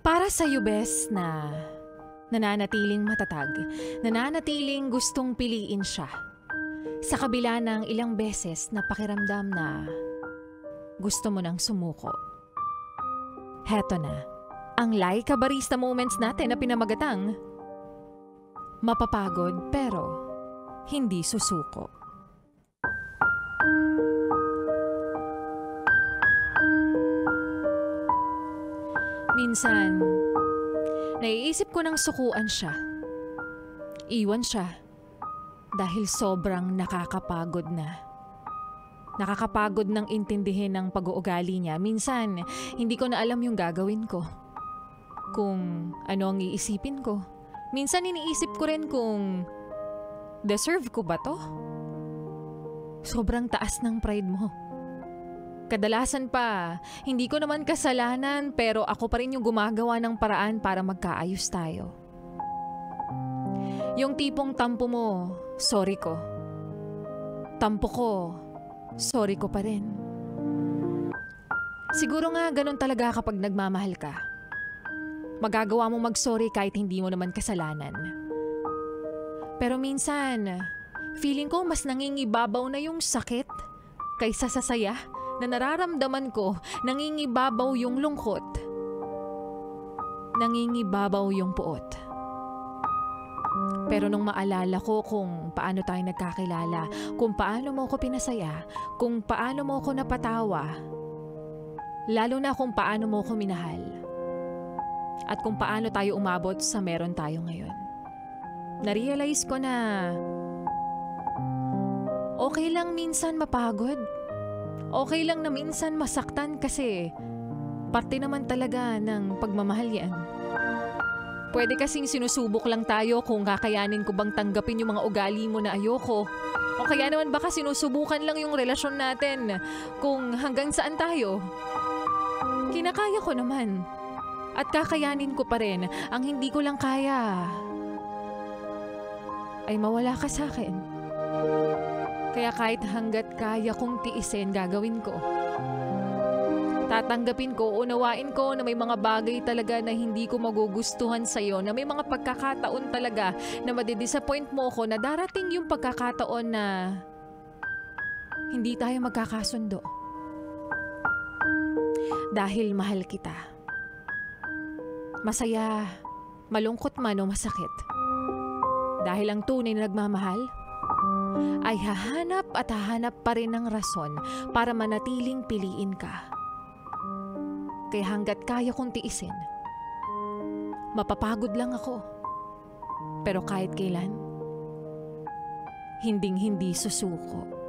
Para sa'yo, Bes, na nananatiling matatag, nananatiling gustong piliin siya. Sa kabila ng ilang beses na pakiramdam na gusto mo nang sumuko. Heto na, ang Laika Barista Moments natin na pinamagatang mapapagod pero hindi susuko. Minsan, naiisip ko nang sukuan siya. Iwan siya dahil sobrang nakakapagod na. Nakakapagod ng intindihin ng pag-uugali niya. Minsan, hindi ko na alam yung gagawin ko. Kung ano ang iisipin ko. Minsan, iniisip ko rin kung deserve ko ba to? Sobrang taas ng pride mo. Kadalasan pa, hindi ko naman kasalanan pero ako pa rin yung gumagawa ng paraan para magkaayos tayo. Yung tipong tampo mo, sorry ko. Tampo ko, sorry ko pa rin. Siguro nga ganun talaga kapag nagmamahal ka. Magagawa mo mag-sorry kahit hindi mo naman kasalanan. Pero minsan, feeling ko mas nangingibabaw na yung sakit kaysa sa saya na nararamdaman ko. Nangingibabaw yung lungkot. Nangingibabaw yung puot. Pero nung maalala ko kung paano tayo nagkakilala, kung paano mo ko pinasaya, kung paano mo ko napatawa, lalo na kung paano mo ko minahal, at kung paano tayo umabot sa meron tayo ngayon, narealize ko na okay lang minsan mapagod. Okay lang na minsan masaktan kasi parte naman talaga ng pagmamahal yan. Pwede kasing sinusubok lang tayo kung kakayanin ko bang tanggapin yung mga ugali mo na ayoko. O kaya naman baka sinusubukan lang yung relasyon natin kung hanggang saan tayo. Kinakaya ko naman. At kakayanin ko pa rin. Ang hindi ko lang kaya ay mawala ka sa akin. Kaya kahit hanggat kaya kong tiisin, gagawin ko. Tatanggapin ko, unawain ko na may mga bagay talaga na hindi ko magugustuhan sa'yo, na may mga pagkakataon talaga na madidisappoint mo ko, na darating yung pagkakataon na hindi tayo magkakasundo. Dahil mahal kita. Masaya, malungkot man o masakit. Dahil ang tunay na nagmamahal ay hahanap at hahanap pa rin ng rason para manatiling piliin ka. Kaya hanggat kaya kong tiisin, mapapagod lang ako. Pero kahit kailan, hinding-hindi susuko.